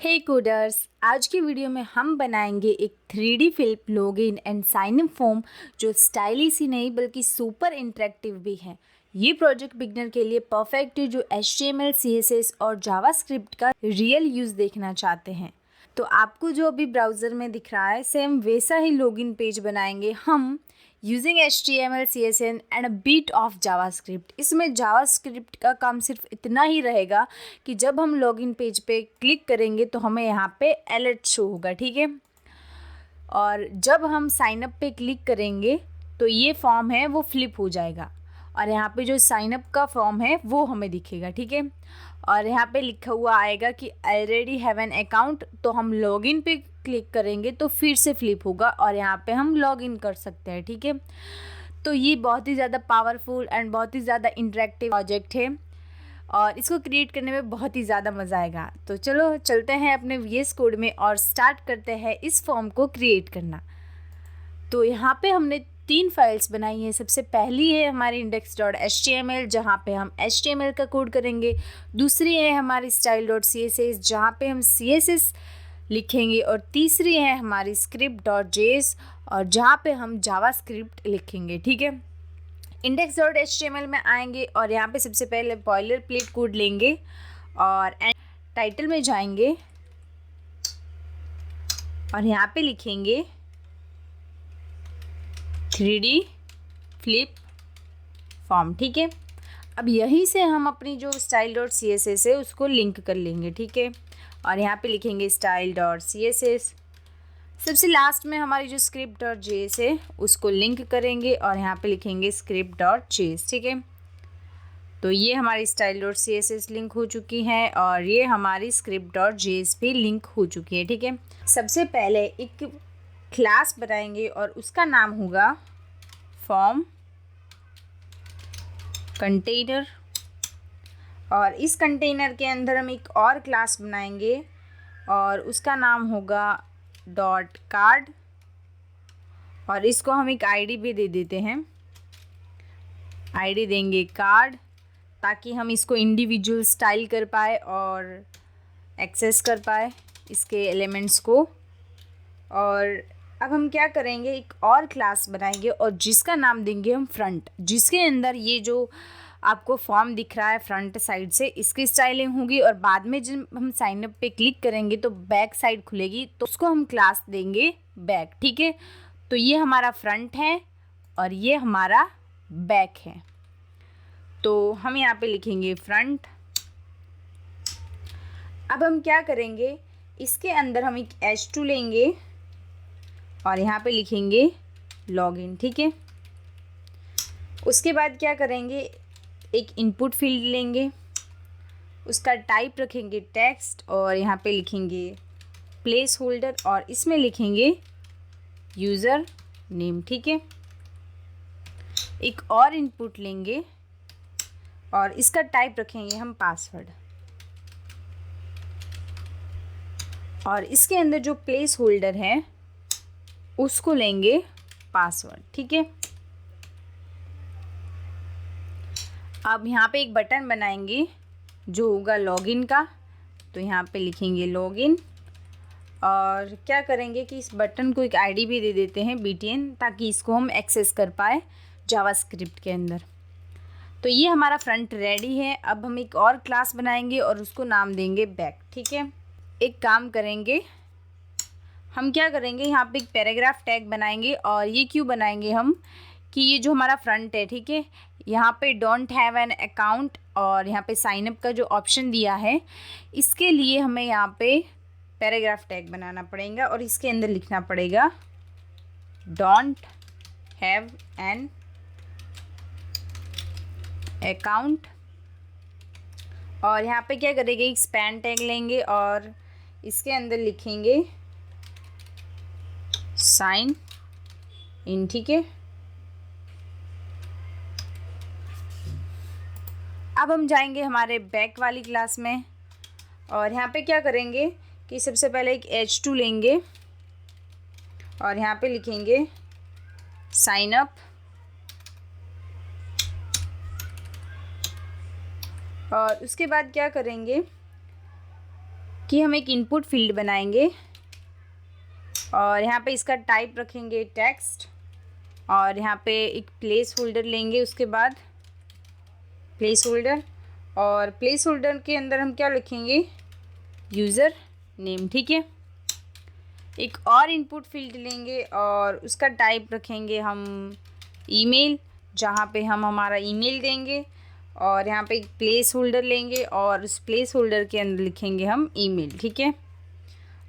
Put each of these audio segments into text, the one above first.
हे coders, आज की video में हम बनाएंगे एक 3D film login and sign in form जो स्टाइलिश ही नहीं बल्कि सुपर इंटरेक्टिव भी है। ये प्रोजेक्ट बिगनर के लिए परफेक्ट है जो HTML, CSS और जावास्क्रिप्ट का रियल यूज़ देखना चाहते हैं। तो आपको जो अभी ब्राउज़र में दिख रहा है सेम वैसा ही लॉगिन पेज बनाएंगे हम using HTML, CSS and a bit of JavaScript. इसमें जावास्क्रिप्ट का काम सिर्फ इतना ही रहेगा कि जब हम लॉगिन पेज पे क्लिक करेंगे तो हमें यहाँ पे अलर्ट शो होगा, ठीक है। और जब हम साइन अप पे क्लिक करेंगे तो ये फॉर्म है वो फ्लिप हो जाएगा और यहाँ पे जो साइन अप का फॉर्म है वो हमें दिखेगा, ठीक है। और यहाँ पे लिखा हुआ आएगा कि ऑलरेडी हैव एन अकाउंट, तो हम लॉगिन पे क्लिक करेंगे तो फिर से फ्लिप होगा और यहाँ पे हम लॉगिन कर सकते हैं, ठीक है। तो ये बहुत ही ज़्यादा पावरफुल एंड बहुत ही ज़्यादा इंटरेक्टिव प्रोजेक्ट है और इसको क्रिएट करने में बहुत ही ज़्यादा मज़ा आएगा। तो चलो चलते हैं अपने VS कोड में और स्टार्ट करते हैं इस फॉर्म को क्रिएट करना। तो यहाँ पे हमने 3 फाइल्स बनाई हैं। सबसे पहली है हमारी index.html जहाँ पे हम HTML का कोड करेंगे। दूसरी है हमारी style.css जहाँ पे हम CSS लिखेंगे और तीसरी है हमारी script.js और जहाँ पे हम जावास्क्रिप्ट लिखेंगे, ठीक है। index.html में आएंगे और यहाँ पे सबसे पहले बॉयलर प्लेट कोड लेंगे और टाइटल में जाएंगे और यहाँ पे लिखेंगे 3D फ्लिप फॉर्म, ठीक है। अब यहीं से हम अपनी जो style.css है उसको लिंक कर लेंगे, ठीक है। और यहाँ पे लिखेंगे style.css। सबसे लास्ट में हमारी जो script.js है उसको लिंक करेंगे और यहाँ पे लिखेंगे script.js, ठीक है। तो ये हमारी style.css लिंक हो चुकी है और ये हमारी script.js भी लिंक हो चुकी है, ठीक है। सबसे पहले एक क्लास बनाएंगे और उसका नाम होगा फॉर्म कंटेनर और इस कंटेनर के अंदर हम एक और क्लास बनाएंगे और उसका नाम होगा डॉट कार्ड और इसको हम एक आईडी भी दे देते हैं। आईडी देंगे कार्ड ताकि हम इसको इंडिविजुअल स्टाइल कर पाए और एक्सेस कर पाए इसके एलिमेंट्स को। और अब हम क्या करेंगे, एक और क्लास बनाएंगे और जिसका नाम देंगे हम फ्रंट, जिसके अंदर ये जो आपको फॉर्म दिख रहा है फ्रंट साइड से इसकी स्टाइलिंग होगी और बाद में जब हम साइन अप पे क्लिक करेंगे तो बैक साइड खुलेगी तो उसको हम क्लास देंगे बैक, ठीक है। तो ये हमारा फ्रंट है और ये हमारा बैक है। तो हम यहाँ पे लिखेंगे फ्रंट। अब हम क्या करेंगे, इसके अंदर हम एक H2 लेंगे और यहाँ पे लिखेंगे लॉगिन, ठीक है। उसके बाद क्या करेंगे, एक इनपुट फील्ड लेंगे, उसका टाइप रखेंगे टेक्स्ट और यहाँ पे लिखेंगे प्लेस होल्डर और इसमें लिखेंगे यूज़र नेम, ठीक है। एक और इनपुट लेंगे और इसका टाइप रखेंगे हम पासवर्ड और इसके अंदर जो प्लेस होल्डर है उसको लेंगे पासवर्ड, ठीक है। अब यहाँ पे एक बटन बनाएंगे जो होगा लॉगिन का, तो यहाँ पे लिखेंगे लॉगिन और क्या करेंगे कि इस बटन को एक आईडी भी दे देते हैं BTN ताकि इसको हम एक्सेस कर पाए जावास्क्रिप्ट के अंदर। तो ये हमारा फ्रंट रेडी है। अब हम एक और क्लास बनाएंगे और उसको नाम देंगे बैक, ठीक है। एक काम करेंगे, हम क्या करेंगे, यहाँ पे एक पैराग्राफ टैग बनाएंगे और ये क्यों बनाएंगे हम कि ये जो हमारा फ्रंट है, ठीक है, यहाँ पे डोंट हैव एन अकाउंट और यहाँ पे साइन अप का जो ऑप्शन दिया है इसके लिए हमें यहाँ पे पैराग्राफ टैग बनाना पड़ेगा और इसके अंदर लिखना पड़ेगा डोंट हैव एन अकाउंट और यहाँ पे क्या करेंगे, एक स्पैन टैग लेंगे और इसके अंदर लिखेंगे साइन इन, ठीक है। अब हम जाएंगे हमारे बैक वाली क्लास में और यहाँ पे क्या करेंगे कि सबसे पहले एक H2 लेंगे और यहाँ पे लिखेंगे साइन अप और उसके बाद क्या करेंगे कि हम एक इनपुट फील्ड बनाएंगे और यहाँ पे इसका टाइप रखेंगे टेक्स्ट और यहाँ पे एक प्लेस होल्डर लेंगे, उसके बाद प्लेस होल्डर और प्लेस होल्डर के अंदर हम क्या लिखेंगे, यूज़र नेम। ठीक है, एक और इनपुट फील्ड लेंगे और उसका टाइप रखेंगे हम ईमेल, जहाँ पे हम हमारा ईमेल देंगे और यहाँ पे एक प्लेस होल्डर लेंगे और उस प्लेस होल्डर के अंदर लिखेंगे हम ईमेल। ठीक है,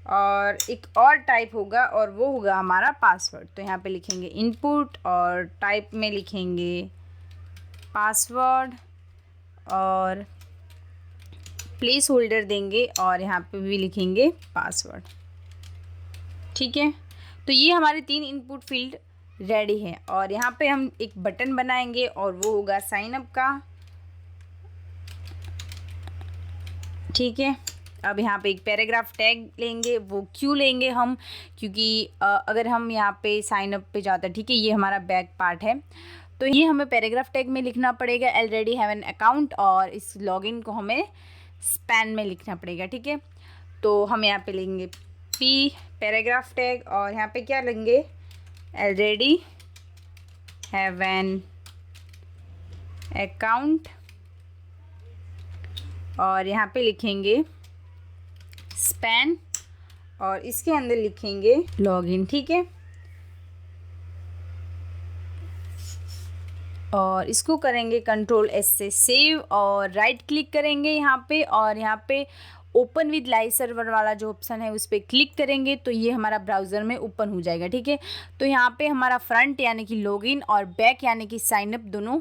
और एक और टाइप होगा और वो होगा हमारा पासवर्ड। तो यहाँ पे लिखेंगे इनपुट और टाइप में लिखेंगे पासवर्ड और प्लेस होल्डर देंगे और यहाँ पे भी लिखेंगे पासवर्ड। ठीक है, तो ये हमारे 3 इनपुट फील्ड रेडी है और यहाँ पे हम एक बटन बनाएंगे और वो होगा साइन अप का। ठीक है, अब यहाँ पे एक पैराग्राफ टैग लेंगे, वो क्यों लेंगे हम, क्योंकि अगर हम यहाँ पे साइन अप पे जाते हैं, ठीक है, ये हमारा बैक पार्ट है, तो ये हमें पैराग्राफ टैग में लिखना पड़ेगा ऑलरेडी हैव एन अकाउंट और इस लॉगिन को हमें स्पैन में लिखना पड़ेगा। ठीक है, तो हम यहाँ पे लेंगे पी पैराग्राफ टैग और यहाँ पे क्या लेंगे, ऑलरेडी हैव एन अकाउंट और यहाँ पे लिखेंगे स्पैन और इसके अंदर लिखेंगे लॉगिन। ठीक है, और इसको करेंगे कंट्रोल एस से सेव और राइट क्लिक करेंगे यहाँ पे और यहाँ पे ओपन विद लाइव सर्वर वाला जो ऑप्शन है उस पर क्लिक करेंगे तो ये हमारा ब्राउज़र में ओपन हो जाएगा। ठीक है, तो यहाँ पे हमारा फ्रंट यानी कि लॉगिन और बैक यानी कि साइनअप दोनों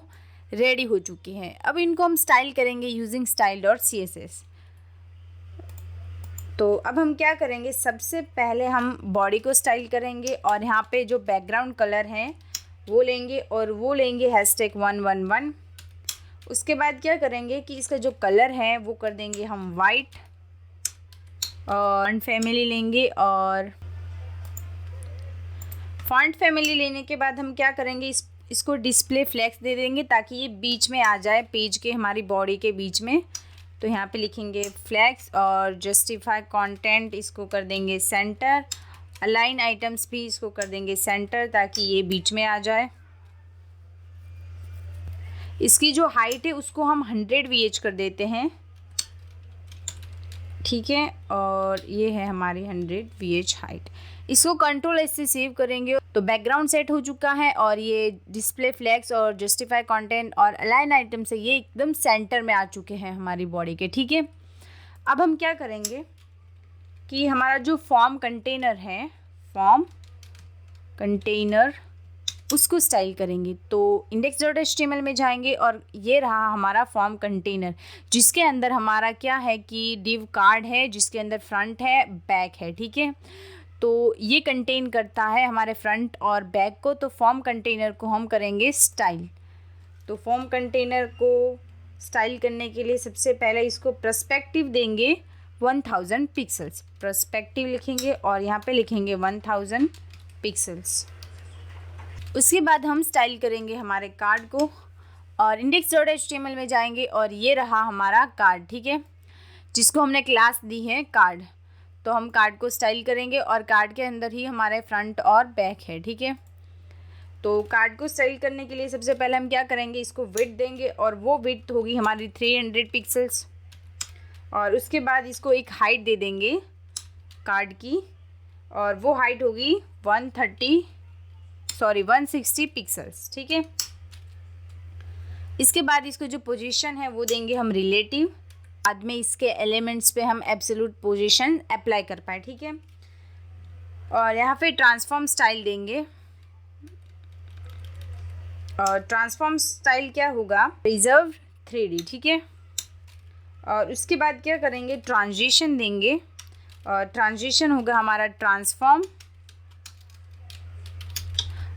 रेडी हो चुके हैं। अब इनको हम स्टाइल करेंगे यूजिंग style.css। तो अब हम क्या करेंगे, सबसे पहले हम बॉडी को स्टाइल करेंगे और यहाँ पे जो बैकग्राउंड कलर हैं वो लेंगे और वो लेंगे #111। उसके बाद क्या करेंगे कि इसका जो कलर है वो कर देंगे हम वाइट और फॉन्ट फैमिली लेंगे और फॉन्ट फैमिली लेने के बाद हम क्या करेंगे, इसको डिस्प्ले फ्लेक्स दे देंगे ताकि ये बीच में आ जाए पेज के, हमारी बॉडी के बीच में। तो यहाँ पे लिखेंगे फ्लेक्स और जस्टिफाई कंटेंट इसको कर देंगे सेंटर, अलाइन आइटम्स भी इसको कर देंगे सेंटर ताकि ये बीच में आ जाए। इसकी जो हाइट है उसको हम 100 VH कर देते हैं। ठीक है, और ये है हमारी 100 VH हाइट। इसको कंट्रोल एस से सेव करेंगे तो बैकग्राउंड सेट हो चुका है और ये डिस्प्ले फ्लेक्स और जस्टिफाई कंटेंट और अलाइन आइटम से ये एकदम सेंटर में आ चुके हैं हमारी बॉडी के। ठीक है, अब हम क्या करेंगे कि हमारा जो फॉर्म कंटेनर है, फॉर्म कंटेनर उसको स्टाइल करेंगे। तो index.html में जाएंगे और ये रहा हमारा फॉर्म कंटेनर जिसके अंदर हमारा क्या है कि डिव कार्ड है जिसके अंदर फ्रंट है बैक है। ठीक है, तो ये कंटेन करता है हमारे फ्रंट और बैक को। तो फॉर्म कंटेनर को हम करेंगे स्टाइल। तो फॉर्म कंटेनर को स्टाइल करने के लिए सबसे पहले इसको पर्सपेक्टिव देंगे 1000 पिक्सल्स, पर्सपेक्टिव लिखेंगे और यहाँ पे लिखेंगे 1000 पिक्सल्स। उसके बाद हम स्टाइल करेंगे हमारे कार्ड को और index.html में जाएंगे और ये रहा हमारा कार्ड। ठीक है, जिसको हमने क्लास दी है कार्ड। तो हम कार्ड को स्टाइल करेंगे और कार्ड के अंदर ही हमारे फ्रंट और बैक है। ठीक है, तो कार्ड को स्टाइल करने के लिए सबसे पहले हम क्या करेंगे, इसको विड्थ देंगे और वो विड्थ होगी हमारी 300 पिक्सल्स और उसके बाद इसको एक हाइट दे देंगे कार्ड की और वो हाइट होगी 160 पिक्सल्स। ठीक है, इसके बाद इसको जो पोजीशन है वो देंगे हम रिलेटिव, बाद में इसके एलिमेंट्स पे हम एब्सोल्यूट पोजीशन अप्लाई कर पाए। ठीक है, और यहाँ पे ट्रांसफॉर्म स्टाइल देंगे और ट्रांसफॉर्म स्टाइल क्या होगा, रिजर्व 3D। ठीक है, और उसके बाद क्या करेंगे, ट्रांजिशन देंगे और ट्रांजिशन होगा हमारा ट्रांसफॉर्म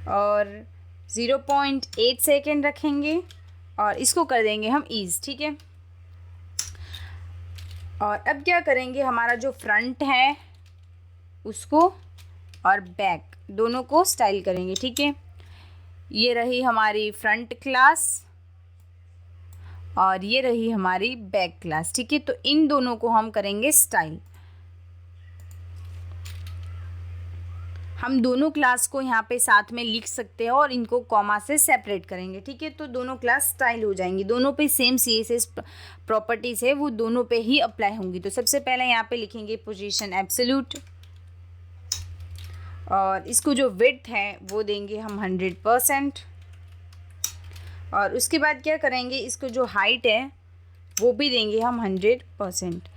और 0.8 सेकेंड रखेंगे और इसको कर देंगे हम ईज। ठीक है, और अब क्या करेंगे, हमारा जो फ्रंट है उसको और बैक दोनों को स्टाइल करेंगे। ठीक है, ये रही हमारी फ्रंट क्लास और ये रही हमारी बैक क्लास। ठीक है, तो इन दोनों को हम करेंगे स्टाइल। हम दोनों क्लास को यहाँ पे साथ में लिख सकते हैं और इनको कॉमा से सेपरेट करेंगे, ठीक है। तो दोनों क्लास स्टाइल हो जाएंगी, दोनों पे सेम CSS प्रॉपर्टीज़ है वो दोनों पे ही अप्लाई होंगी। तो सबसे पहले यहाँ पे लिखेंगे पोजीशन एब्सोल्यूट, और इसको जो विड्थ है वो देंगे हम 100%, और उसके बाद क्या करेंगे, इसको जो हाइट है वो भी देंगे हम 100%,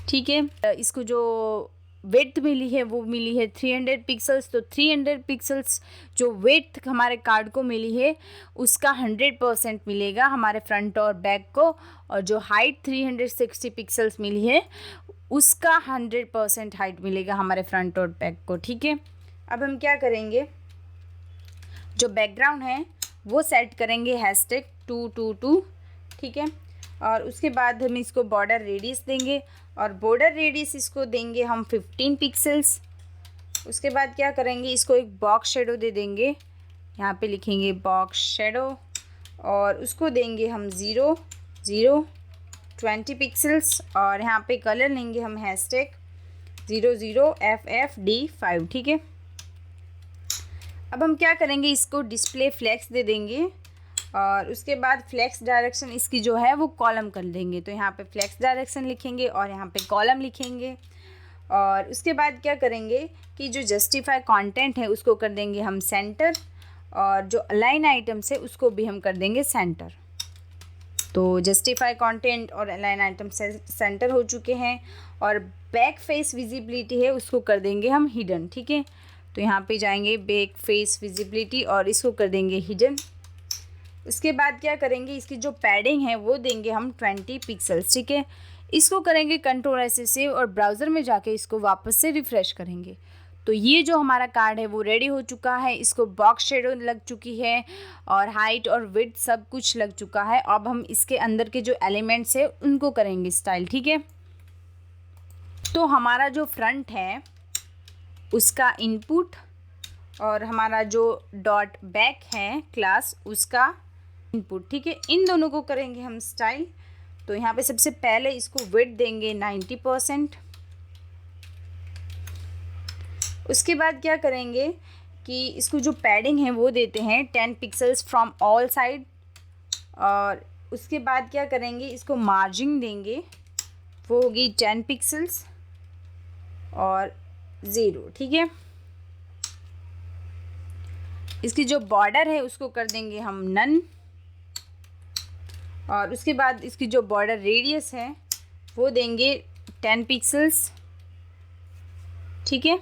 ठीक है। इसको जो विड्थ मिली है वो मिली है 300 पिक्सल्स, तो 300 पिक्सल्स जो विड्थ हमारे कार्ड को मिली है उसका 100% मिलेगा हमारे फ्रंट और बैक को, और जो हाइट 360 पिक्सल्स मिली है उसका 100% हाइट मिलेगा हमारे फ्रंट और बैक को, ठीक है। अब हम क्या करेंगे, जो बैकग्राउंड है वो सेट करेंगे #222, ठीक है। और उसके बाद हम इसको बॉर्डर रेडियस देंगे, और बॉर्डर रेडियस इसको देंगे हम 15 पिक्सल्स। उसके बाद क्या करेंगे, इसको एक बॉक्स शेडो दे देंगे, यहाँ पे लिखेंगे बॉक्स शेडो, और उसको देंगे हम 20 पिक्सल्स, और यहाँ पे कलर लेंगे हम #00FFD5, ठीक है। अब हम क्या करेंगे, इसको डिस्प्ले फ्लेक्स दे देंगे, और उसके बाद फ्लेक्स डायरेक्शन इसकी जो है वो कॉलम कर देंगे। तो यहाँ पे फ्लेक्स डायरेक्शन लिखेंगे और यहाँ पे कॉलम लिखेंगे, और उसके बाद क्या करेंगे कि जो जस्टिफाई कंटेंट है उसको कर देंगे हम सेंटर, और जो अलाइन आइटम्स है उसको भी हम कर देंगे सेंटर। तो जस्टिफाई कंटेंट और अलाइन आइटम सेंटर हो चुके हैं, और बैक फेस विजिबिलिटी है उसको कर देंगे हम हिडन, ठीक है। तो यहाँ पे जाएंगे बैक फेस विजिबिलिटी और इसको कर देंगे हिडन। उसके बाद क्या करेंगे, इसकी जो पैडिंग है वो देंगे हम 20 पिक्सल्स, ठीक है। इसको करेंगे Ctrl+S सेव, और ब्राउज़र में जाके इसको वापस से रिफ़्रेश करेंगे। तो ये जो हमारा कार्ड है वो रेडी हो चुका है, इसको बॉक्स शेडो लग चुकी है और हाइट और विड्थ सब कुछ लग चुका है। अब हम इसके अंदर के जो एलिमेंट्स है उनको करेंगे स्टाइल, ठीक है। तो हमारा जो फ्रंट है उसका इनपुट, और हमारा जो डॉट बैक है क्लास उसका इनपुट, ठीक है। इन दोनों को करेंगे हम स्टाइल। तो यहाँ पे सबसे पहले इसको विड्थ देंगे 90%। उसके बाद क्या करेंगे कि इसको जो पैडिंग है वो देते हैं 10 पिक्सल्स फ्रॉम ऑल साइड, और उसके बाद क्या करेंगे, इसको मार्जिन देंगे, वो होगी 10 पिक्सल्स और 0, ठीक है। इसकी जो बॉर्डर है उसको कर देंगे हम नन, और उसके बाद इसकी जो बॉर्डर रेडियस है वो देंगे 10 पिक्सल्स, ठीक है।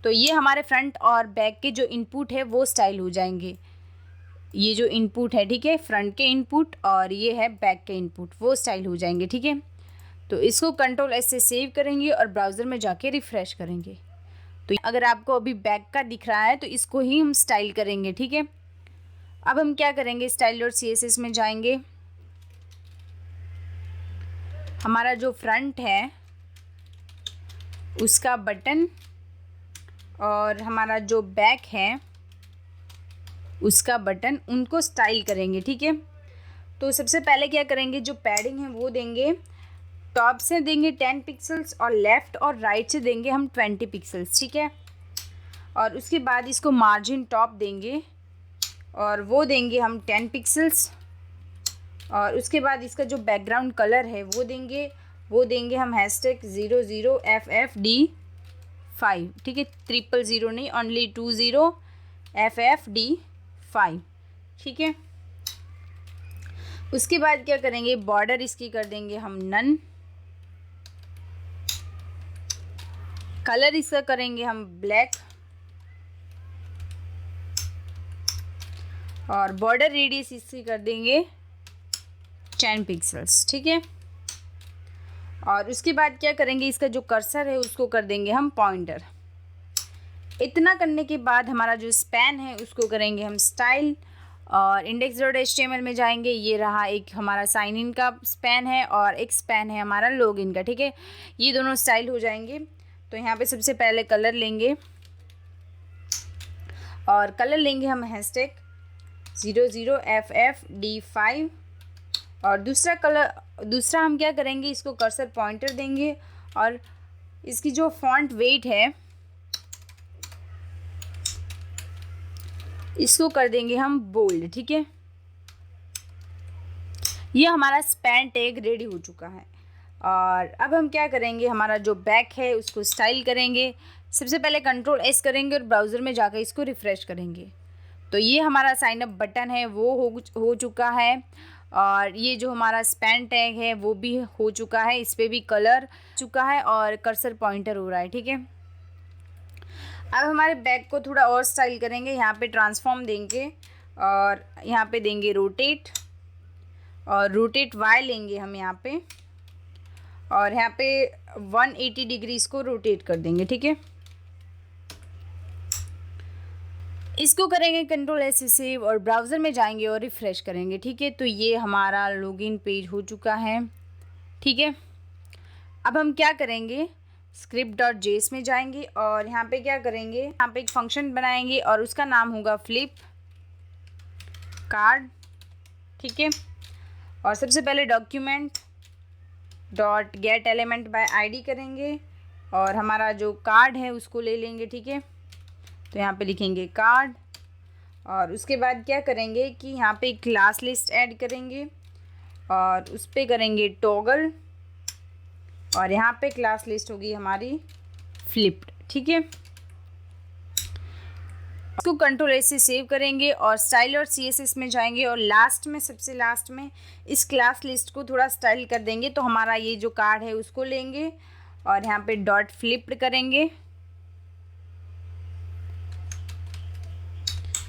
तो ये हमारे फ्रंट और बैक के जो इनपुट है वो स्टाइल हो जाएंगे। ये जो इनपुट है, ठीक है, फ्रंट के इनपुट, और ये है बैक के इनपुट, वो स्टाइल हो जाएंगे, ठीक है। तो इसको Ctrl+S से सेव करेंगे और ब्राउज़र में जाके रिफ़्रेश करेंगे। तो अगर आपको अभी बैक का दिख रहा है तो इसको ही हम स्टाइल करेंगे, ठीक है। अब हम क्या करेंगे, style.css में जाएंगे। हमारा जो फ्रंट है उसका बटन और हमारा जो बैक है उसका बटन, उनको स्टाइल करेंगे, ठीक है। तो सबसे पहले क्या करेंगे, जो पैडिंग है वो देंगे, टॉप से देंगे 10 पिक्सल्स और लेफ़्ट और राइट से देंगे हम 20 पिक्सल्स, ठीक है। और उसके बाद इसको मार्जिन टॉप देंगे और वो देंगे हम 10 पिक्सल्स, और उसके बाद इसका जो बैकग्राउंड कलर है वो देंगे हम #00FFD5, ठीक है। 000 नहीं, ओनली 20FFD5, ठीक है। उसके बाद क्या करेंगे, बॉर्डर इसकी कर देंगे हम नन, कलर इसका करेंगे हम ब्लैक, और बॉर्डर रेडियस इसकी कर देंगे 10 पिक्सल्स, ठीक है। और उसके बाद क्या करेंगे, इसका जो कर्सर है उसको कर देंगे हम पॉइंटर। इतना करने के बाद हमारा जो स्पैन है उसको करेंगे हम स्टाइल, और index.html में जाएंगे। ये रहा एक हमारा साइन इन का स्पैन है और एक स्पैन है हमारा लॉग इन का, ठीक है। ये दोनों स्टाइल हो जाएंगे। तो यहाँ पे सबसे पहले कलर लेंगे, और कलर लेंगे हम #00FFD5, और दूसरा हम क्या करेंगे, इसको कर्सर पॉइंटर देंगे, और इसकी जो फॉन्ट वेट है इसको कर देंगे हम बोल्ड। ठीक है, ये हमारा स्पैन टैग रेडी हो चुका है। और अब हम क्या करेंगे, हमारा जो बैक है उसको स्टाइल करेंगे। सबसे पहले Ctrl+S करेंगे और ब्राउज़र में जाकर इसको रिफ़्रेश करेंगे। तो ये हमारा साइन अप बटन है वो हो चुका है। और ये जो हमारा स्पैन टैग है वो भी हो चुका है, इस पर भी कलर चुका है और कर्सर पॉइंटर हो रहा है। ठीक है, अब हमारे बैक को थोड़ा और स्टाइल करेंगे। यहाँ पे ट्रांसफॉर्म देंगे और यहाँ पे देंगे रोटेट, और रोटेट वाई लेंगे हम यहाँ पे, और यहाँ पे 180 डिग्री इसको रोटेट कर देंगे। ठीक है, इसको करेंगे Ctrl+S सेव और ब्राउज़र में जाएंगे और रिफ़्रेश करेंगे। ठीक है, तो ये हमारा लॉगिन पेज हो चुका है। ठीक है, अब हम क्या करेंगे, script.js में जाएंगे और यहाँ पे क्या करेंगे, यहाँ पे एक फंक्शन बनाएंगे और उसका नाम होगा फ्लिप कार्ड। ठीक है, और सबसे पहले document dot gate element by ID करेंगे और हमारा जो कार्ड है उसको ले लेंगे। ठीक है, तो यहाँ पे लिखेंगे कार्ड और उसके बाद क्या करेंगे कि यहाँ पे क्लास लिस्ट ऐड करेंगे और उस पर करेंगे टॉगल, और यहाँ पे क्लास लिस्ट होगी हमारी फ्लिप्ड। ठीक है, इसको Ctrl+S से सेव करेंगे और स्टाइल और CSS में जाएंगे और लास्ट में, सबसे लास्ट में इस क्लास लिस्ट को थोड़ा स्टाइल कर देंगे। तो हमारा ये जो कार्ड है उसको लेंगे और यहाँ पे डॉट फ्लिप्ड करेंगे,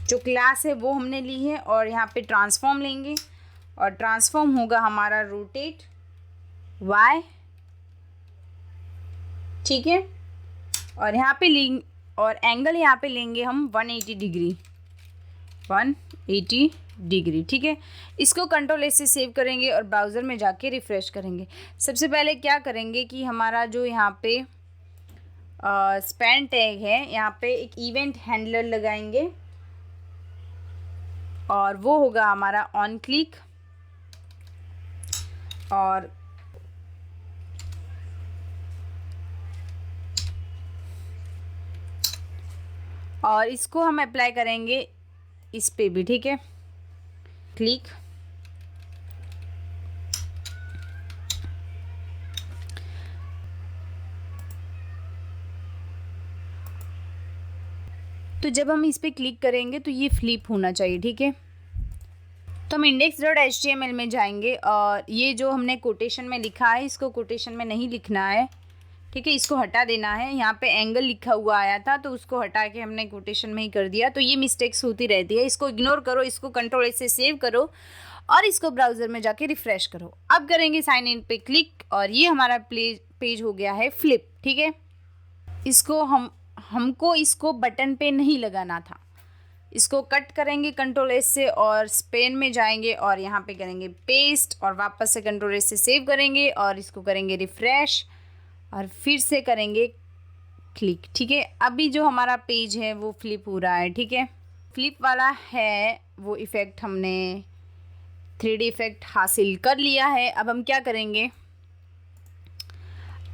जो क्लास है वो हमने ली है, और यहाँ पे ट्रांसफॉर्म लेंगे और ट्रांसफॉर्म होगा हमारा रोटेट वाई। ठीक है, और यहाँ पे लेंगे और एंगल यहाँ पे लेंगे हम 180 डिग्री। ठीक है, इसको Ctrl+S से सेव करेंगे और ब्राउज़र में जाके रिफ़्रेश करेंगे। सबसे पहले क्या करेंगे कि हमारा जो यहाँ पे स्पैन टैग है यहाँ पे एक इवेंट हैंडलर लगाएंगे और वो होगा हमारा ऑन क्लिक, और इसको हम अप्लाई करेंगे इस पे भी। ठीक है, क्लिक, तो जब हम इस पे क्लिक करेंगे तो ये फ्लिप होना चाहिए। ठीक है, तो हम index.html में जाएंगे और ये जो हमने कोटेशन में लिखा है इसको कोटेशन में नहीं लिखना है। ठीक है, इसको हटा देना है। यहाँ पे एंगल लिखा हुआ आया था तो उसको हटा के हमने कोटेशन में ही कर दिया। तो ये मिस्टेक्स होती रहती है, इसको इग्नोर करो, इसको Ctrl+S से सेव करो और इसको ब्राउज़र में जाके रिफ़्रेश करो। अब करेंगे साइन इन पे क्लिक और ये हमारा पेज हो गया है फ्लिप। ठीक है, इसको हमको इसको बटन पे नहीं लगाना था, इसको कट करेंगे Ctrl+S से और स्पेन में जाएंगे और यहाँ पे करेंगे पेस्ट और वापस से Ctrl+S से सेव करेंगे और इसको करेंगे रिफ़्रेश और फिर से करेंगे क्लिक। ठीक है, अभी जो हमारा पेज है वो फ्लिप हो रहा है। ठीक है, फ्लिप वाला है वो इफ़ेक्ट हमने 3D इफ़ेक्ट हासिल कर लिया है। अब हम क्या करेंगे,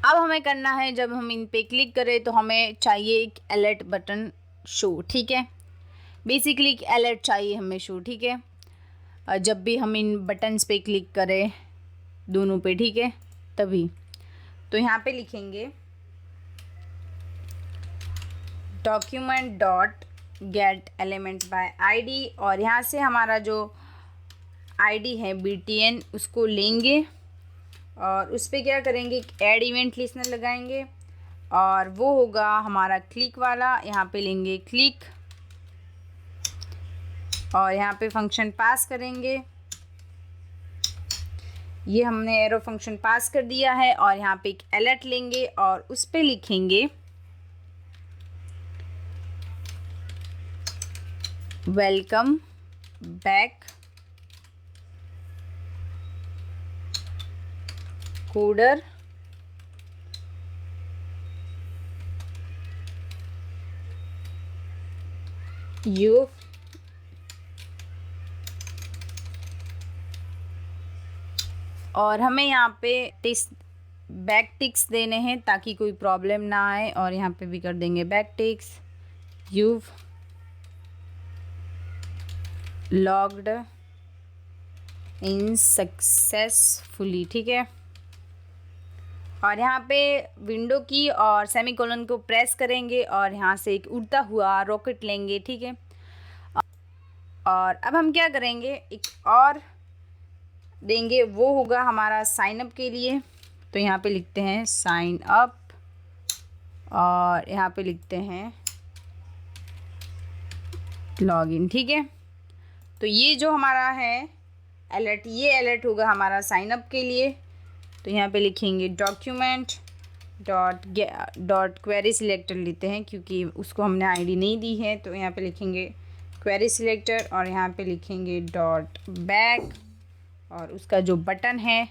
अब हमें करना है जब हम इन पे क्लिक करें तो हमें चाहिए एक अलर्ट बटन शो। ठीक है, बेसिकली एक अलर्ट चाहिए हमें शो। ठीक है, जब भी हम इन बटन्स पे क्लिक करें दोनों पे। ठीक है, तभी तो यहाँ पे लिखेंगे document dot gate element by ID और यहाँ से हमारा जो ID है BTN उसको लेंगे और उस पर क्या करेंगे, ऐड इवेंट लिस्टनर लगाएंगे और वो होगा हमारा क्लिक वाला। यहाँ पे लेंगे क्लिक और यहाँ पे फंक्शन पास करेंगे। ये हमने एरो फंक्शन पास कर दिया है और यहाँ पे एक अलर्ट लेंगे और उस पे लिखेंगे वेलकम बैक कोडर यू और हमें यहाँ पे बैक टिक्स देने हैं ताकि कोई प्रॉब्लम ना आए और यहाँ पे भी कर देंगे backticks logged in successfully, ठीक है। और यहाँ पे विंडो की और सेमीकोलन को प्रेस करेंगे और यहाँ से एक उड़ता हुआ रॉकेट लेंगे, ठीक है। और अब हम क्या करेंगे, एक और देंगे, वो होगा हमारा साइन अप के लिए। तो यहाँ पे लिखते हैं साइन अप और यहाँ पे लिखते हैं लॉगिन, ठीक है। तो ये जो हमारा है अलर्ट, ये अलर्ट होगा हमारा साइन अप के लिए। तो यहाँ पे लिखेंगे डॉक्यूमेंट डॉट क्वेरी सिलेक्टर लेते हैं, क्योंकि उसको हमने आईडी नहीं दी है। तो यहाँ पे लिखेंगे क्वेरी सिलेक्टर और यहाँ पे लिखेंगे डॉट बैक और उसका जो बटन है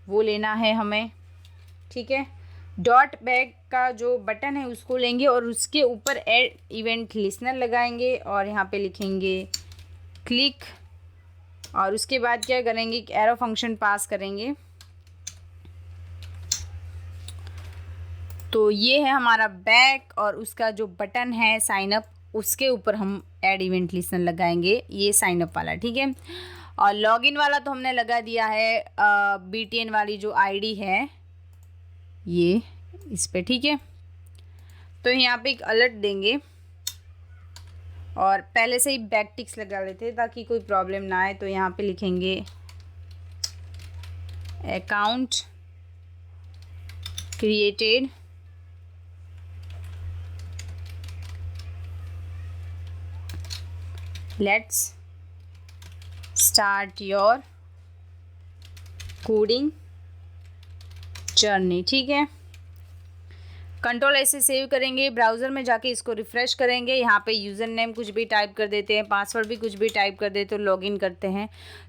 वो लेना है हमें, ठीक है। डॉट बैक का जो बटन है उसको लेंगे और उसके ऊपर ऐड इवेंट लिसनर लगाएंगे और यहाँ पे लिखेंगे क्लिक और उसके बाद क्या करेंगे, एक एरो फंक्शन पास करेंगे। तो ये है हमारा बैक और उसका जो बटन है साइन अप, उसके ऊपर हम ऐड इवेंट लिसनर लगाएंगे, ये साइन अप वाला, ठीक है। और लॉगिन वाला तो हमने लगा दिया है BTN वाली जो आईडी है ये इस पे, ठीक है। तो यहाँ पे एक अलर्ट देंगे और पहले से ही बैक टिक्स लगा लेते हैं ताकि कोई प्रॉब्लम ना आए। तो यहाँ पे लिखेंगे account created let's start your coding journey, ठीक है। कंट्रोल ऐसे सेव करेंगे, ब्राउज़र में जाके इसको रिफ़्रेश करेंगे, यहाँ पे यूज़र नेम कुछ भी टाइप कर देते हैं, पासवर्ड भी कुछ भी टाइप कर देते, तो लॉगिन करते हैं।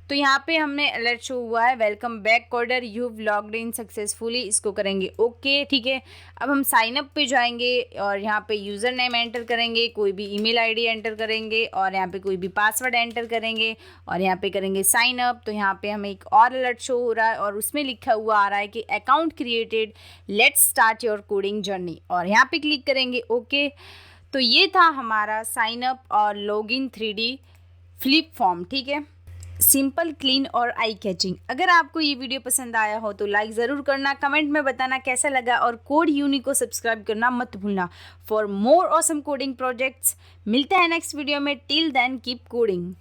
तो यहाँ पे हमने अलर्ट शो हुआ है welcome back coder, you have logged in successfully, इसको करेंगे ओके, ठीक है। अब हम साइन अप पे जाएंगे और यहाँ पे यूज़र नेम एंटर करेंगे, कोई भी ईमेल आईडी एंटर करेंगे और यहाँ पे कोई भी पासवर्ड एंटर करेंगे और यहाँ पे करेंगे साइन अप। तो यहाँ पे हमें एक और अलर्ट शो हो रहा है और उसमें लिखा हुआ आ रहा है कि account created, let's start your coding journey और यहाँ पे क्लिक करेंगे ओके। तो ये था हमारा साइन अप और लॉगिन 3D फ्लिप फॉर्म, ठीक है। सिंपल, क्लीन और आई कैचिंग। अगर आपको ये वीडियो पसंद आया हो तो लाइक ज़रूर करना, कमेंट में बताना कैसा लगा और कोड यूनी को सब्सक्राइब करना मत भूलना for more awesome coding projects. मिलते हैं नेक्स्ट वीडियो में, टिल देन कीप कोडिंग।